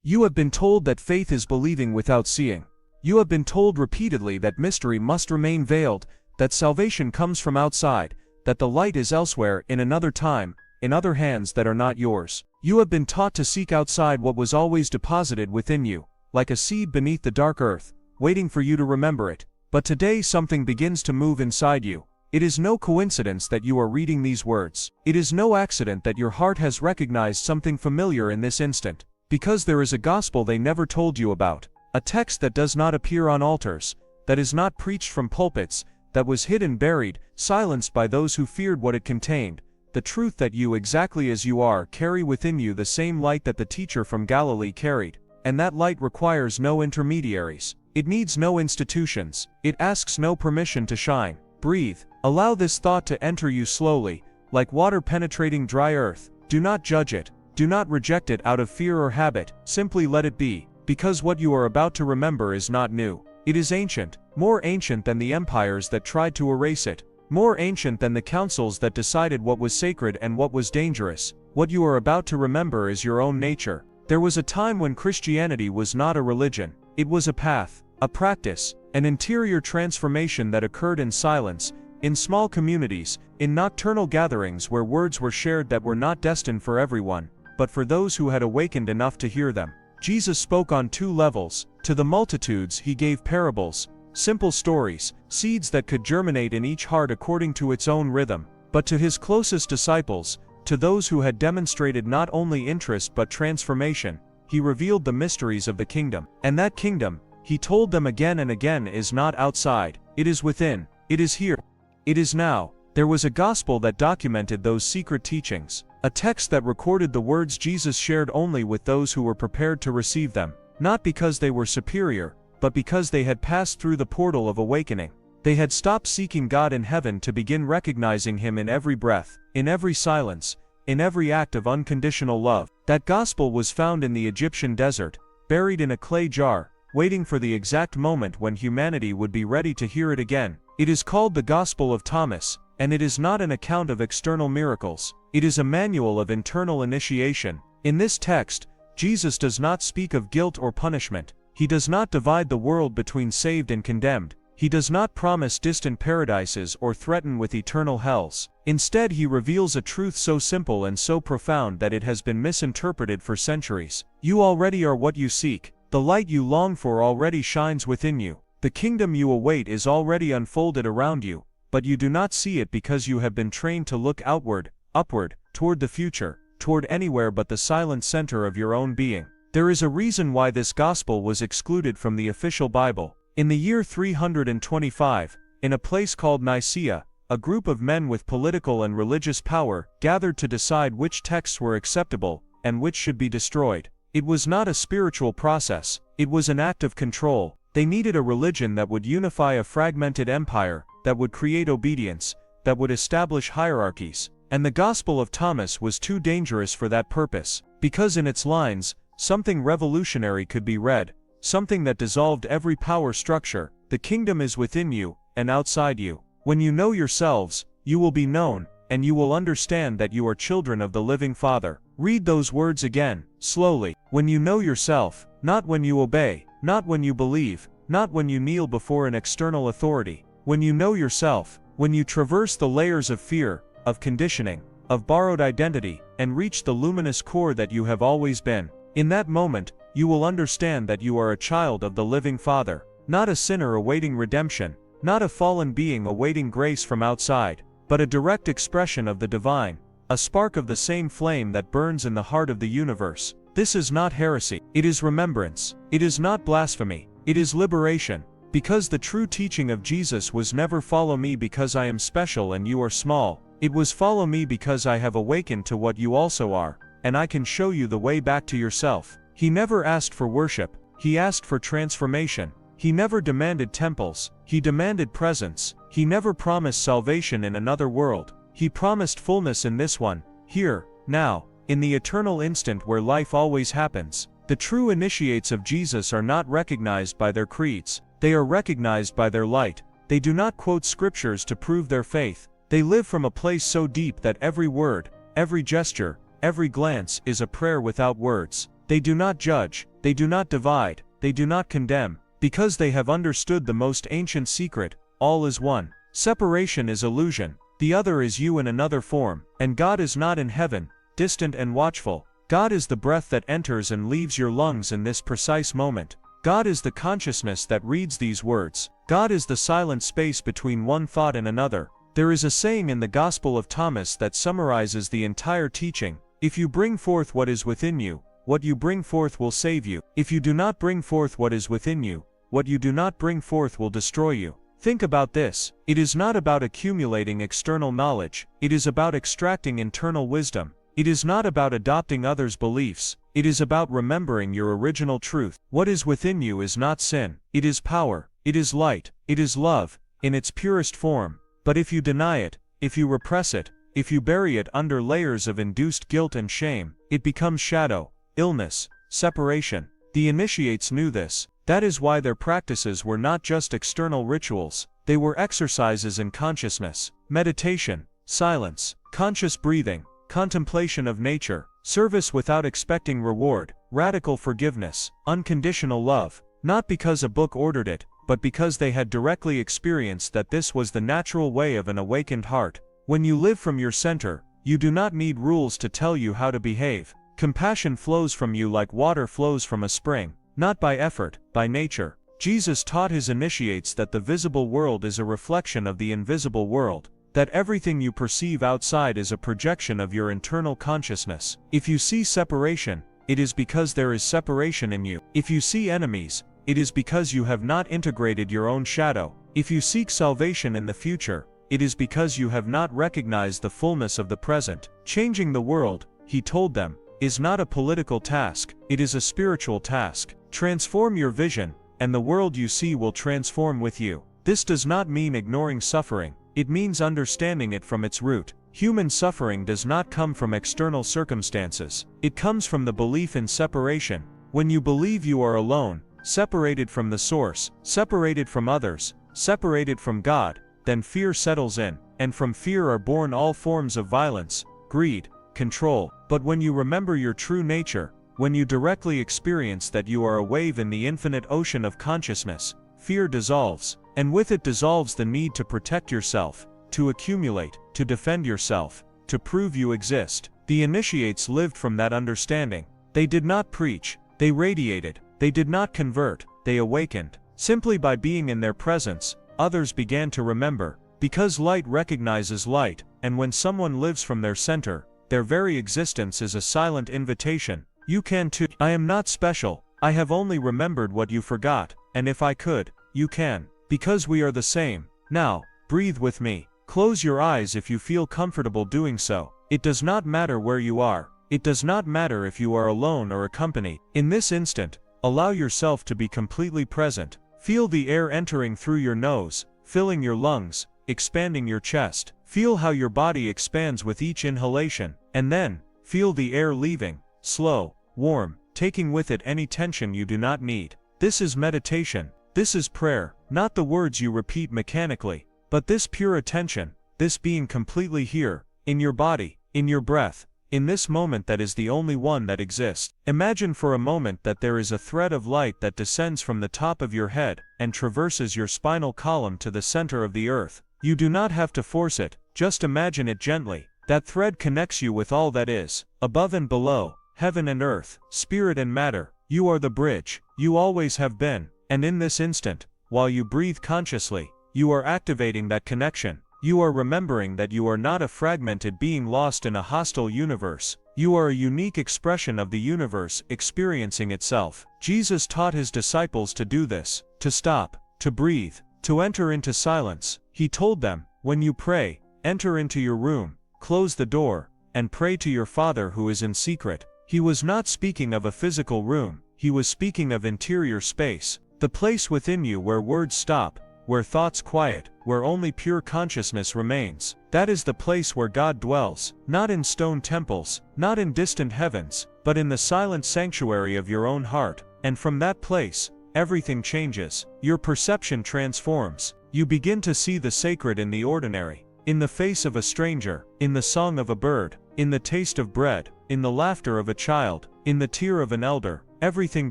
You have been told that faith is believing without seeing. You have been told repeatedly that mystery must remain veiled, that salvation comes from outside, that the light is elsewhere in another time, in other hands that are not yours. You have been taught to seek outside what was always deposited within you, like a seed beneath the dark earth, waiting for you to remember it. But today something begins to move inside you. It is no coincidence that you are reading these words. It is no accident that your heart has recognized something familiar in this instant. Because there is a gospel they never told you about. A text that does not appear on altars, that is not preached from pulpits, that was hidden, buried, silenced by those who feared what it contained. The truth that you, exactly as you are, carry within you the same light that the teacher from Galilee carried. And that light requires no intermediaries. It needs no institutions. It asks no permission to shine. Breathe. Allow this thought to enter you slowly, like water penetrating dry earth. Do not judge it. Do not reject it out of fear or habit. Simply let it be, because what you are about to remember is not new. It is ancient, more ancient than the empires that tried to erase it, more ancient than the councils that decided what was sacred and what was dangerous. What you are about to remember is your own nature. There was a time when Christianity was not a religion. It was a path, a practice, an interior transformation that occurred in silence, in small communities, in nocturnal gatherings where words were shared that were not destined for everyone, but for those who had awakened enough to hear them. Jesus spoke on two levels. To the multitudes he gave parables, simple stories, seeds that could germinate in each heart according to its own rhythm. But to his closest disciples, to those who had demonstrated not only interest but transformation, he revealed the mysteries of the kingdom. And that kingdom, he told them again and again, is not outside, it is within, it is here, it is now. There was a gospel that documented those secret teachings. A text that recorded the words Jesus shared only with those who were prepared to receive them, not because they were superior, but because they had passed through the portal of awakening. They had stopped seeking God in heaven to begin recognizing Him in every breath, in every silence, in every act of unconditional love. That gospel was found in the Egyptian desert, buried in a clay jar, waiting for the exact moment when humanity would be ready to hear it again. It is called the Gospel of Thomas, and it is not an account of external miracles. It is a manual of internal initiation. In this text, Jesus does not speak of guilt or punishment. He does not divide the world between saved and condemned. He does not promise distant paradises or threaten with eternal hells. Instead, he reveals a truth so simple and so profound that it has been misinterpreted for centuries. You already are what you seek. The light you long for already shines within you. The kingdom you await is already unfolded around you, but you do not see it because you have been trained to look outward, upward, toward the future, toward anywhere but the silent center of your own being. There is a reason why this gospel was excluded from the official Bible. In the year 325, in a place called Nicaea, a group of men with political and religious power gathered to decide which texts were acceptable and which should be destroyed. It was not a spiritual process, it was an act of control. They needed a religion that would unify a fragmented empire, that would create obedience, that would establish hierarchies. And the Gospel of Thomas was too dangerous for that purpose, because in its lines, something revolutionary could be read, something that dissolved every power structure. The kingdom is within you, and outside you. When you know yourselves, you will be known, and you will understand that you are children of the living Father. Read those words again, slowly. When you know yourself, not when you obey, not when you believe, not when you kneel before an external authority. When you know yourself, when you traverse the layers of fear, of conditioning, of borrowed identity, and reach the luminous core that you have always been. In that moment, you will understand that you are a child of the living Father, not a sinner awaiting redemption, not a fallen being awaiting grace from outside, but a direct expression of the divine, a spark of the same flame that burns in the heart of the universe. This is not heresy, it is remembrance. It is not blasphemy, it is liberation. Because the true teaching of Jesus was never follow me because I am special and you are small. It was follow me because I have awakened to what you also are, and I can show you the way back to yourself. He never asked for worship, he asked for transformation. He never demanded temples, he demanded presence. He never promised salvation in another world, he promised fullness in this one, here, now, in the eternal instant where life always happens. The true initiates of Jesus are not recognized by their creeds, they are recognized by their light. They do not quote scriptures to prove their faith. They live from a place so deep that every word, every gesture, every glance is a prayer without words. They do not judge, They do not divide, they do not condemn, because they have understood the most ancient secret: all is one. Separation is illusion, the other is you in another form, and God is not in heaven, distant and watchful. God is the breath that enters and leaves your lungs in this precise moment. God is the consciousness that reads these words. God is the silent space between one thought and another. There is a saying in the Gospel of Thomas that summarizes the entire teaching: if you bring forth what is within you, what you bring forth will save you. If you do not bring forth what is within you, what you do not bring forth will destroy you. Think about this. It is not about accumulating external knowledge, it is about extracting internal wisdom. It is not about adopting others' beliefs, it is about remembering your original truth. What is within you is not sin, it is power, it is light, it is love, in its purest form. But if you deny it, if you repress it, if you bury it under layers of induced guilt and shame, it becomes shadow, illness, separation. The initiates knew this. That is why their practices were not just external rituals, they were exercises in consciousness, meditation, silence, conscious breathing, contemplation of nature, service without expecting reward, radical forgiveness, unconditional love, not because a book ordered it, but because they had directly experienced that this was the natural way of an awakened heart. When you live from your center, you do not need rules to tell you how to behave. Compassion flows from you like water flows from a spring, not by effort, by nature. Jesus taught his initiates that the visible world is a reflection of the invisible world, that everything you perceive outside is a projection of your internal consciousness. If you see separation, it is because there is separation in you. If you see enemies, it is because you have not integrated your own shadow. If you seek salvation in the future, it is because you have not recognized the fullness of the present. Changing the world, he told them, is not a political task, it is a spiritual task. Transform your vision, and the world you see will transform with you. This does not mean ignoring suffering, it means understanding it from its root. Human suffering does not come from external circumstances, it comes from the belief in separation. When you believe you are alone, separated from the source, separated from others, separated from God, then fear settles in, and from fear are born all forms of violence, greed, control. But when you remember your true nature, when you directly experience that you are a wave in the infinite ocean of consciousness, fear dissolves, and with it dissolves the need to protect yourself, to accumulate, to defend yourself, to prove you exist. The initiates lived from that understanding. They did not preach, they radiated. They did not convert, they awakened. Simply by being in their presence, others began to remember, because light recognizes light, and when someone lives from their center, their very existence is a silent invitation. You can too. I am not special, I have only remembered what you forgot, and if I could, you can. Because we are the same. Now, breathe with me. Close your eyes if you feel comfortable doing so. It does not matter where you are. It does not matter if you are alone or accompanied. In this instant, allow yourself to be completely present. Feel the air entering through your nose, filling your lungs, expanding your chest. Feel how your body expands with each inhalation, and then, feel the air leaving, slow, warm, taking with it any tension you do not need. This is meditation. This is prayer, not the words you repeat mechanically, but this pure attention, this being completely here, in your body, in your breath, in this moment that is the only one that exists. Imagine for a moment that there is a thread of light that descends from the top of your head and traverses your spinal column to the center of the earth. You do not have to force it, just imagine it gently. That thread connects you with all that is, above and below, heaven and earth, spirit and matter. You are the bridge, you always have been, and in this instant, while you breathe consciously, you are activating that connection. You are remembering that you are not a fragmented being lost in a hostile universe. You are a unique expression of the universe experiencing itself. Jesus taught his disciples to do this, to stop, to breathe, to enter into silence. He told them, when you pray, enter into your room, close the door, and pray to your Father who is in secret. He was not speaking of a physical room, he was speaking of interior space, the place within you where words stop, where thoughts quiet, where only pure consciousness remains. That is the place where God dwells, not in stone temples, not in distant heavens, but in the silent sanctuary of your own heart. And from that place, everything changes. Your perception transforms. You begin to see the sacred in the ordinary, in the face of a stranger, in the song of a bird, in the taste of bread, in the laughter of a child, in the tear of an elder. everything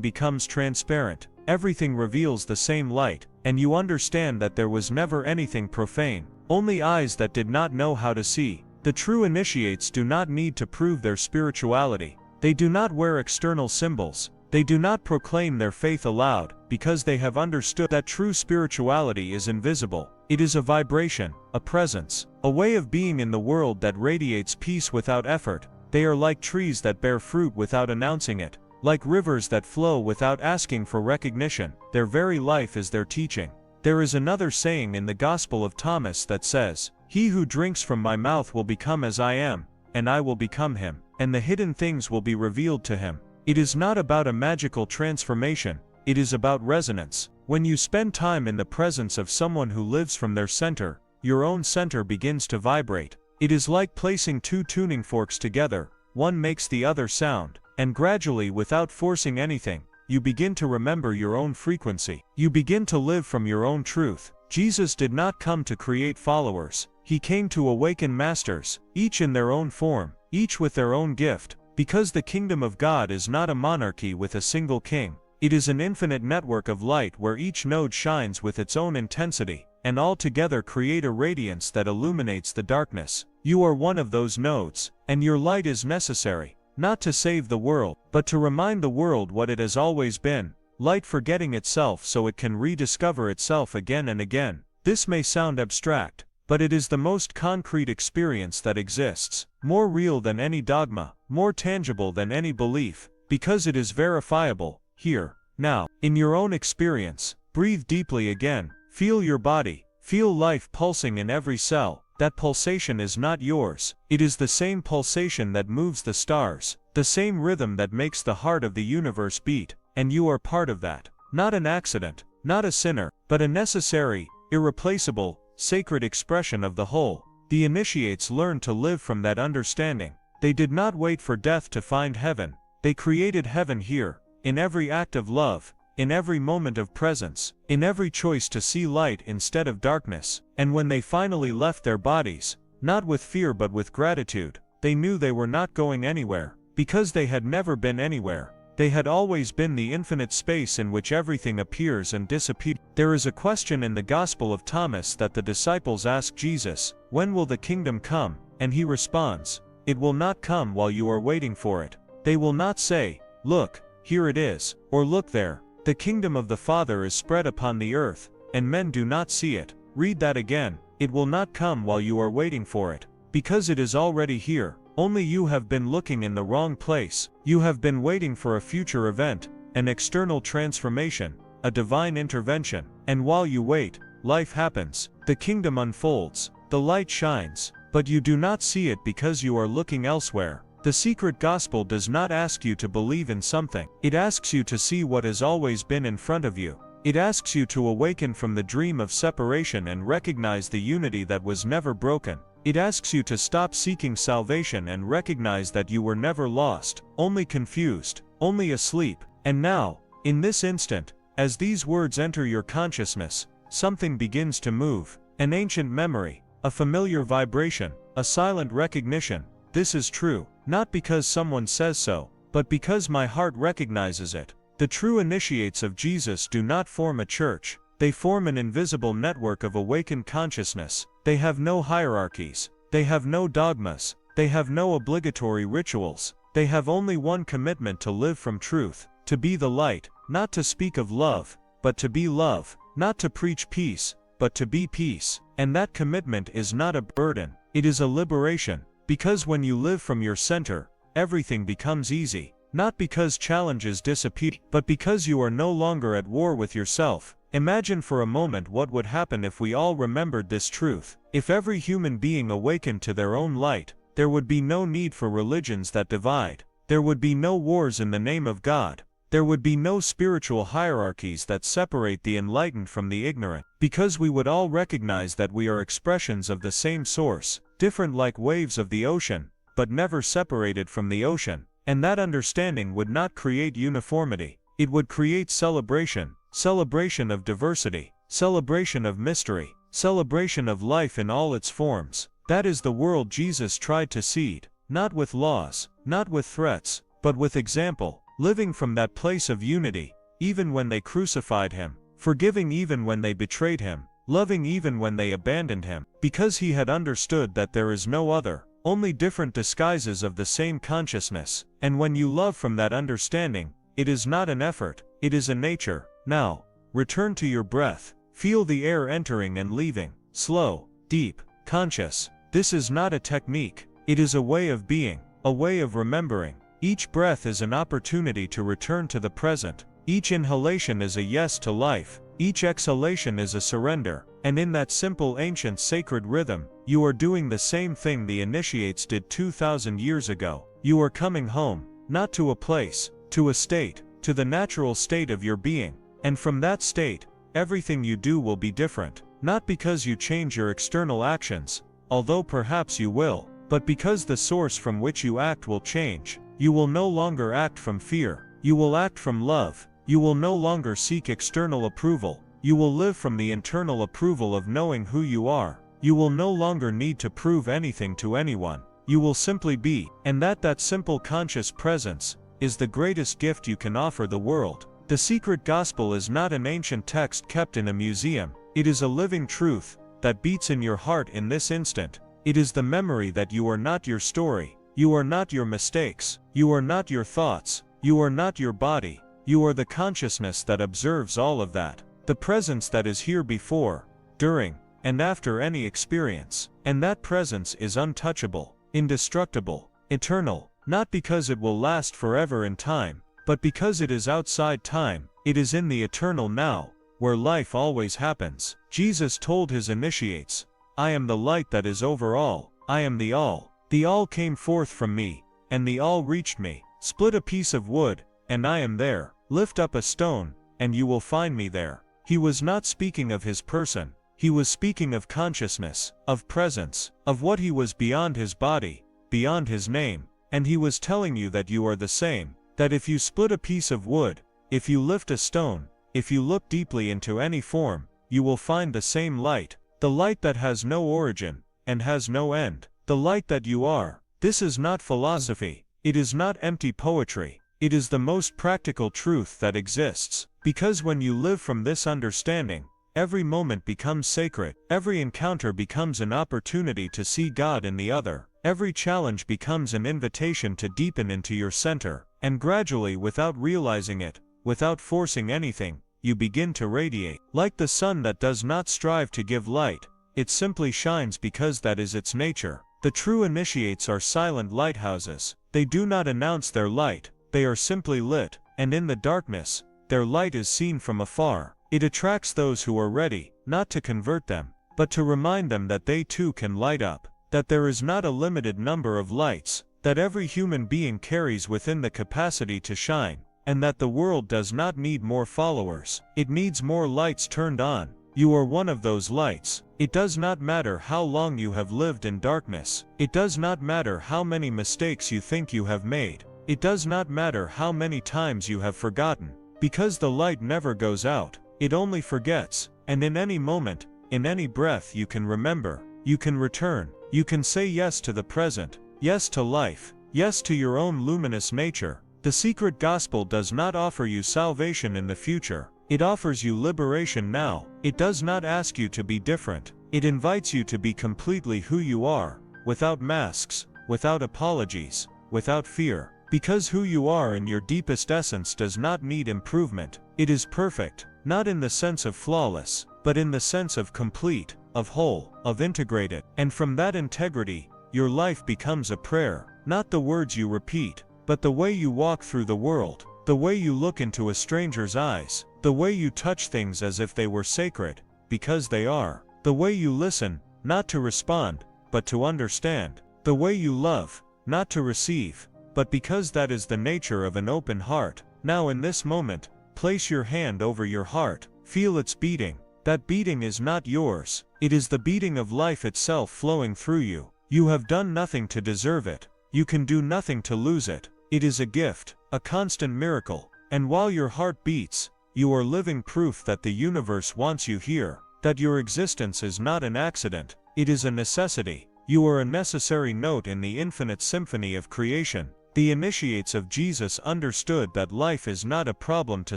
becomes transparent, everything reveals the same light, and you understand that there was never anything profane, only eyes that did not know how to see. The true initiates do not need to prove their spirituality. They do not wear external symbols. They do not proclaim their faith aloud, because they have understood that true spirituality is invisible. It is a vibration, a presence, a way of being in the world that radiates peace without effort. They are like trees that bear fruit without announcing it, like rivers that flow without asking for recognition. Their very life is their teaching. There is another saying in the Gospel of Thomas that says, "He who drinks from my mouth will become as I am, and I will become him, and the hidden things will be revealed to him." It is not about a magical transformation, it is about resonance. When you spend time in the presence of someone who lives from their center, your own center begins to vibrate. It is like placing two tuning forks together, one makes the other sound, and gradually, without forcing anything, you begin to remember your own frequency. You begin to live from your own truth. Jesus did not come to create followers, he came to awaken masters, each in their own form, each with their own gift. Because the kingdom of God is not a monarchy with a single king, it is an infinite network of light where each node shines with its own intensity, and all together create a radiance that illuminates the darkness. You are one of those nodes, and your light is necessary, not to save the world, but to remind the world what it has always been, light forgetting itself so it can rediscover itself again and again. This may sound abstract, but it is the most concrete experience that exists, more real than any dogma, more tangible than any belief, because it is verifiable, here, now, in your own experience. Breathe deeply again, feel your body, feel life pulsing in every cell. That pulsation is not yours, it is the same pulsation that moves the stars, the same rhythm that makes the heart of the universe beat, and you are part of that. Not an accident, not a sinner, but a necessary, irreplaceable, sacred expression of the whole. The initiates learned to live from that understanding. They did not wait for death to find heaven. They created heaven here, in every act of love, in every moment of presence, in every choice to see light instead of darkness. And when they finally left their bodies, not with fear but with gratitude, they knew they were not going anywhere, because they had never been anywhere. They had always been the infinite space in which everything appears and disappears. There is a question in the Gospel of Thomas that the disciples ask Jesus, "When will the kingdom come?" And he responds, "It will not come while you are waiting for it." They will not say, "Look, here it is," or "Look there. The kingdom of the Father is spread upon the earth, and men do not see it." Read that again. It will not come while you are waiting for it, because it is already here. Only you have been looking in the wrong place. You have been waiting for a future event, an external transformation, a divine intervention. And while you wait, life happens. The kingdom unfolds. The light shines. But you do not see it because you are looking elsewhere. The secret gospel does not ask you to believe in something. It asks you to see what has always been in front of you. It asks you to awaken from the dream of separation and recognize the unity that was never broken. It asks you to stop seeking salvation and recognize that you were never lost, only confused, only asleep. And now, in this instant, as these words enter your consciousness, something begins to move. An ancient memory, a familiar vibration, a silent recognition. This is true, not because someone says so, but because my heart recognizes it. The true initiates of Jesus do not form a church. They form an invisible network of awakened consciousness. They have no hierarchies. They have no dogmas. They have no obligatory rituals. They have only one commitment: to live from truth, to be the light, not to speak of love, but to be love, not to preach peace, but to be peace. And that commitment is not a burden, it is a liberation, because when you live from your center, everything becomes easy, not because challenges disappear, but because you are no longer at war with yourself. Imagine for a moment what would happen if we all remembered this truth. If every human being awakened to their own light, there would be no need for religions that divide. There would be no wars in the name of God. There would be no spiritual hierarchies that separate the enlightened from the ignorant, because we would all recognize that we are expressions of the same source, different like waves of the ocean, but never separated from the ocean. And that understanding would not create uniformity. It would create celebration. Celebration of diversity, celebration of mystery, celebration of life in all its forms. That is the world Jesus tried to seed, not with laws, not with threats, but with example. living from that place of unity, even when they crucified him, forgiving even when they betrayed him, loving even when they abandoned him, because he had understood that there is no other, only different disguises of the same consciousness. And when you love from that understanding, it is not an effort, it is a nature. Now, return to your breath, feel the air entering and leaving, slow, deep, conscious. This is not a technique, it is a way of being, a way of remembering. Each breath is an opportunity to return to the present. Each inhalation is a yes to life, each exhalation is a surrender, and in that simple ancient sacred rhythm, you are doing the same thing the initiates did 2,000 years ago. You are coming home, not to a place, to a state, to the natural state of your being, and from that state, everything you do will be different, not because you change your external actions, although perhaps you will, but because the source from which you act will change. You will no longer act from fear, you will act from love. You will no longer seek external approval, you will live from the internal approval of knowing who you are. You will no longer need to prove anything to anyone, you will simply be, and that simple conscious presence is the greatest gift you can offer the world. The secret gospel is not an ancient text kept in a museum, it is a living truth that beats in your heart in this instant. It is the memory that you are not your story, you are not your mistakes, you are not your thoughts, you are not your body. You are the consciousness that observes all of that, the presence that is here before, during, and after any experience, and that presence is untouchable, indestructible, eternal, not because it will last forever in time, but because it is outside time, it is in the eternal now, where life always happens. Jesus told his initiates, I am the light that is over all, I am the all came forth from me, and the all reached me. Split a piece of wood, and I am there. Lift up a stone, and you will find me there. He was not speaking of his person, he was speaking of consciousness, of presence, of what he was beyond his body, beyond his name, and he was telling you that you are the same, that if you split a piece of wood, if you lift a stone, if you look deeply into any form, you will find the same light, the light that has no origin, and has no end, the light that you are. This is not philosophy, it is not empty poetry. It is the most practical truth that exists, because when you live from this understanding, every moment becomes sacred, every encounter becomes an opportunity to see God in the other, every challenge becomes an invitation to deepen into your center, and gradually, without realizing it, without forcing anything, you begin to radiate. Like the sun that does not strive to give light, it simply shines because that is its nature. The true initiates are silent lighthouses, they do not announce their light. They are simply lit, and in the darkness, their light is seen from afar. It attracts those who are ready, not to convert them, but to remind them that they too can light up, that there is not a limited number of lights, that every human being carries within the capacity to shine, and that the world does not need more followers, it needs more lights turned on. You are one of those lights. It does not matter how long you have lived in darkness, it does not matter how many mistakes you think you have made. It does not matter how many times you have forgotten, because the light never goes out, it only forgets, and in any moment, in any breath you can remember, you can return, you can say yes to the present, yes to life, yes to your own luminous nature. The secret gospel does not offer you salvation in the future, it offers you liberation now. It does not ask you to be different, it invites you to be completely who you are, without masks, without apologies, without fear. Because who you are in your deepest essence does not need improvement, it is perfect, not in the sense of flawless, but in the sense of complete, of whole, of integrated, and from that integrity, your life becomes a prayer, not the words you repeat, but the way you walk through the world, the way you look into a stranger's eyes, the way you touch things as if they were sacred, because they are, the way you listen, not to respond, but to understand, the way you love, not to receive, but because that is the nature of an open heart. Now in this moment, place your hand over your heart, feel its beating. That beating is not yours, it is the beating of life itself flowing through you. You have done nothing to deserve it, you can do nothing to lose it. It is a gift, a constant miracle, and while your heart beats, you are living proof that the universe wants you here, that your existence is not an accident, it is a necessity. You are a necessary note in the infinite symphony of creation. The initiates of Jesus understood that life is not a problem to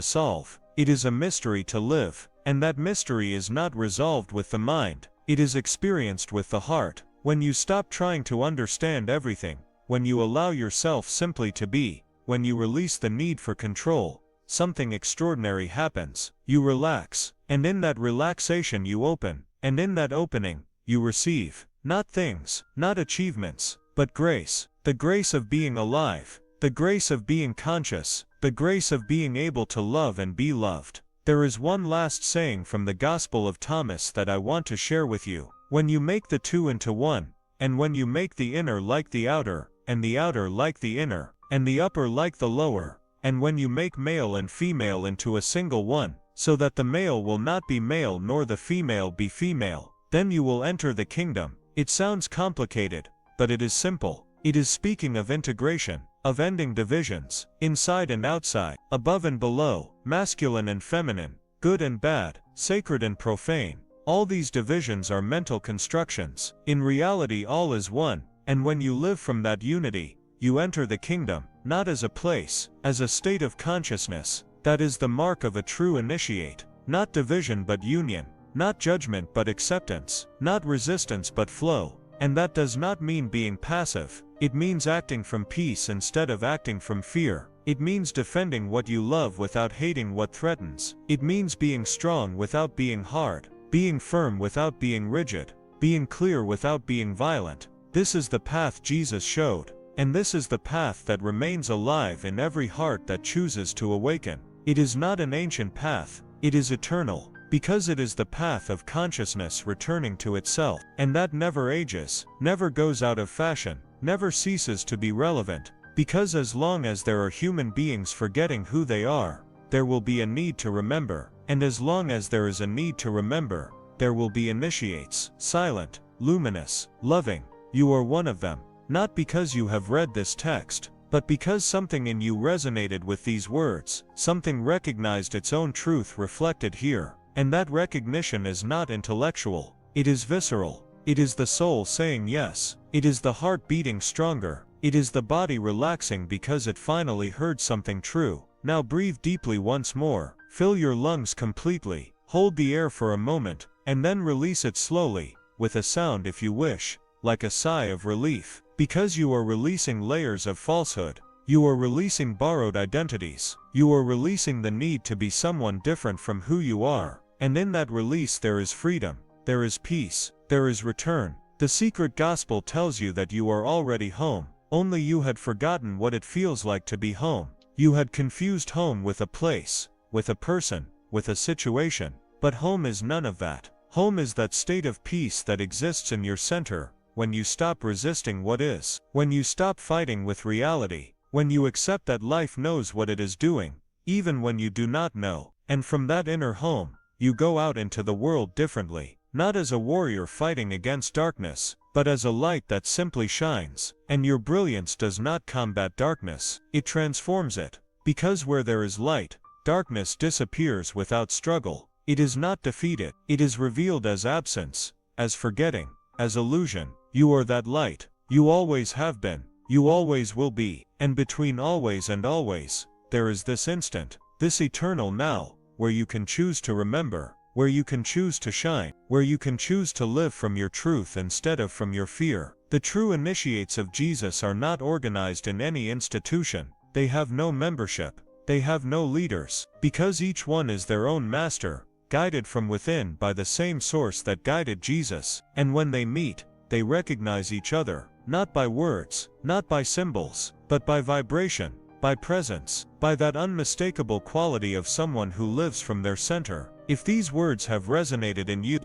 solve, it is a mystery to live, and that mystery is not resolved with the mind, it is experienced with the heart. When you stop trying to understand everything, when you allow yourself simply to be, when you release the need for control, something extraordinary happens. You relax, and in that relaxation you open, and in that opening, you receive, not things, not achievements, but grace, the grace of being alive, the grace of being conscious, the grace of being able to love and be loved. There is one last saying from the Gospel of Thomas that I want to share with you. When you make the two into one, and when you make the inner like the outer, and the outer like the inner, and the upper like the lower, and when you make male and female into a single one, so that the male will not be male nor the female be female, then you will enter the kingdom. It sounds complicated, but it is simple. It is speaking of integration, of ending divisions, inside and outside, above and below, masculine and feminine, good and bad, sacred and profane. All these divisions are mental constructions. In reality all is one, and when you live from that unity, you enter the kingdom, not as a place, as a state of consciousness. That is the mark of a true initiate. Not division but union, not judgment but acceptance, not resistance but flow. And that does not mean being passive, it means acting from peace instead of acting from fear. It means defending what you love without hating what threatens. It means being strong without being hard, being firm without being rigid, being clear without being violent. This is the path Jesus showed, and this is the path that remains alive in every heart that chooses to awaken. It is not an ancient path, it is eternal, because it is the path of consciousness returning to itself, and that never ages, never goes out of fashion, never ceases to be relevant, because as long as there are human beings forgetting who they are, there will be a need to remember, and as long as there is a need to remember, there will be initiates, silent, luminous, loving. You are one of them, not because you have read this text, but because something in you resonated with these words, something recognized its own truth reflected here. And that recognition is not intellectual, it is visceral. It is the soul saying yes, it is the heart beating stronger, it is the body relaxing because it finally heard something true. Now breathe deeply once more, fill your lungs completely, hold the air for a moment, and then release it slowly, with a sound if you wish, like a sigh of relief, because you are releasing layers of falsehood. You are releasing borrowed identities, you are releasing the need to be someone different from who you are. And in that release there is freedom, there is peace, there is return. The secret gospel tells you that you are already home, only you had forgotten what it feels like to be home. You had confused home with a place, with a person, with a situation. But home is none of that. Home is that state of peace that exists in your center, when you stop resisting what is, when you stop fighting with reality, when you accept that life knows what it is doing, even when you do not know. And from that inner home, you go out into the world differently, not as a warrior fighting against darkness, but as a light that simply shines. And your brilliance does not combat darkness, it transforms it. Because where there is light, darkness disappears without struggle. It is not defeated, it is revealed as absence, as forgetting, as illusion. You are that light, you always have been, you always will be, and between always and always, there is this instant, this eternal now, where you can choose to remember, where you can choose to shine, where you can choose to live from your truth instead of from your fear. The true initiates of Jesus are not organized in any institution, they have no membership, they have no leaders, because each one is their own master, guided from within by the same source that guided Jesus. And when they meet, they recognize each other, not by words, not by symbols, but by vibration, by presence, by that unmistakable quality of someone who lives from their center. If these words have resonated in you,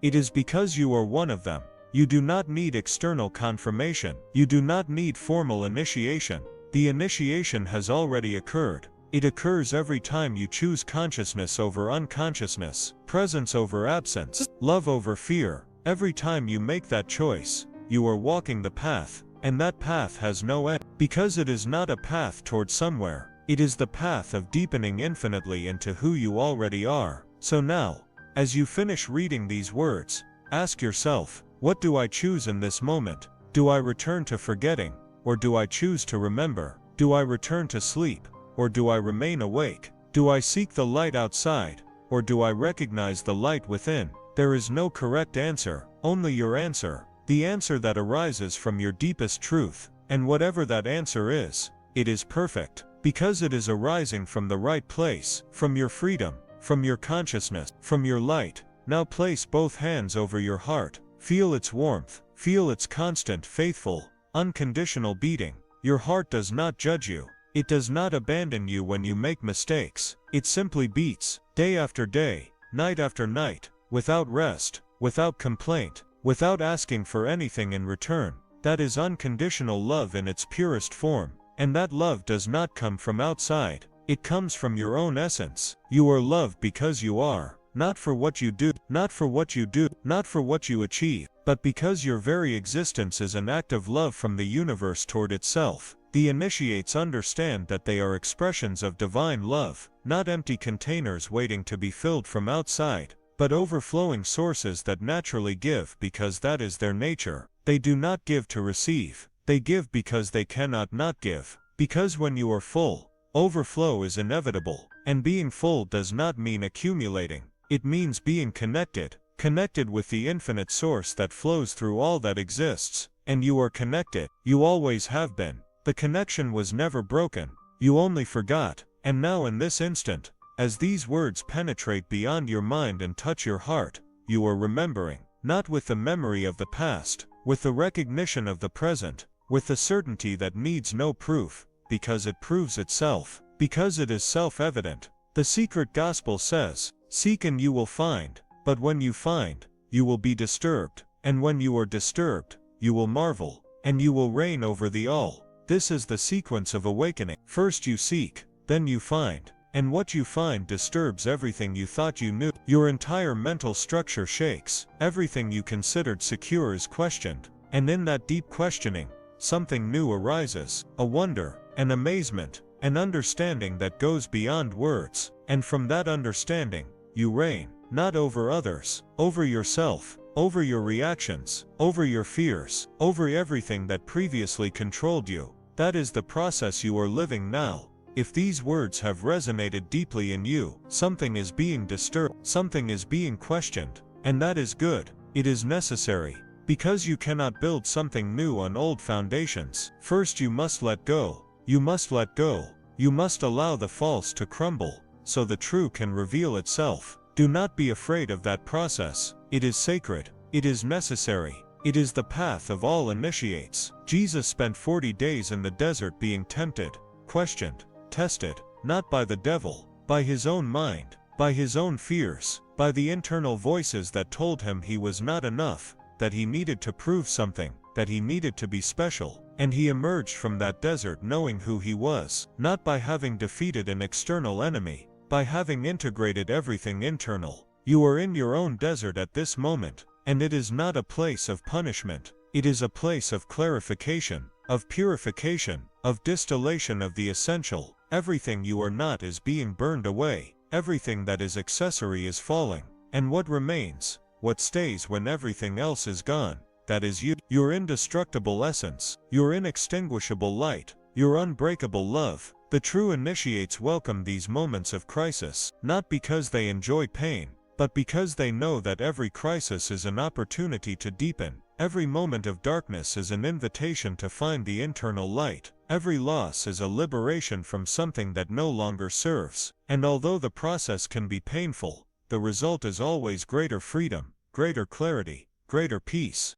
it is because you are one of them. You do not need external confirmation, you do not need formal initiation. The initiation has already occurred. It occurs every time you choose consciousness over unconsciousness, presence over absence, love over fear. Every time you make that choice, you are walking the path, and that path has no end, because it is not a path toward somewhere, it is the path of deepening infinitely into who you already are. So now, as you finish reading these words, ask yourself, what do I choose in this moment? Do I return to forgetting? or do I choose to remember? Do I return to sleep, or do I remain awake? Do I seek the light outside, or do I recognize the light within? There is no correct answer, only your answer, the answer that arises from your deepest truth, and whatever that answer is, it is perfect, because it is arising from the right place, from your freedom, from your consciousness, from your light. Now place both hands over your heart, feel its warmth, feel its constant, faithful, unconditional beating. Your heart does not judge you. It does not abandon you when you make mistakes. It simply beats, day after day, night after night, without rest, without complaint, without asking for anything in return. That is unconditional love in its purest form. And that love does not come from outside. It comes from your own essence. You are loved because you are, not for what you do, not for what you do, not for what you achieve, but because your very existence is an act of love from the universe toward itself. The initiates understand that they are expressions of divine love, not empty containers waiting to be filled from outside, but overflowing sources that naturally give because that is their nature. They do not give to receive, they give because they cannot not give. Because when you are full, overflow is inevitable, and being full does not mean accumulating, it means being connected, connected with the infinite source that flows through all that exists, and you are connected, you always have been. The connection was never broken, you only forgot, and now in this instant, as these words penetrate beyond your mind and touch your heart, you are remembering, not with the memory of the past, with the recognition of the present, with the certainty that needs no proof, because it proves itself, because it is self-evident. The secret gospel says, "Seek and you will find, but when you find, you will be disturbed, and when you are disturbed, you will marvel, and you will reign over the all." This is the sequence of awakening. First you seek, then you find, and what you find disturbs everything you thought you knew. Your entire mental structure shakes, everything you considered secure is questioned, and in that deep questioning, something new arises, a wonder, an amazement, an understanding that goes beyond words, and from that understanding, you reign, not over others, over yourself, over your reactions, over your fears, over everything that previously controlled you. That is the process you are living now. If these words have resonated deeply in you, something is being disturbed, something is being questioned, and that is good, it is necessary, because you cannot build something new on old foundations. First you must let go, you must let go, you must allow the false to crumble, so the true can reveal itself. Do not be afraid of that process, it is sacred, it is necessary. It is the path of all initiates. Jesus spent 40 days in the desert being tempted, questioned, tested, not by the devil, by his own mind, by his own fears, by the internal voices that told him he was not enough, that he needed to prove something, that he needed to be special, and he emerged from that desert knowing who he was, not by having defeated an external enemy, by having integrated everything internal. You are in your own desert at this moment. And it is not a place of punishment, it is a place of clarification, of purification, of distillation of the essential. Everything you are not is being burned away, everything that is accessory is falling, and what remains, what stays when everything else is gone, that is you, your indestructible essence, your inextinguishable light, your unbreakable love. The true initiates welcome these moments of crisis, not because they enjoy pain, but because they know that every crisis is an opportunity to deepen, every moment of darkness is an invitation to find the internal light, every loss is a liberation from something that no longer serves, and although the process can be painful, the result is always greater freedom, greater clarity, greater peace.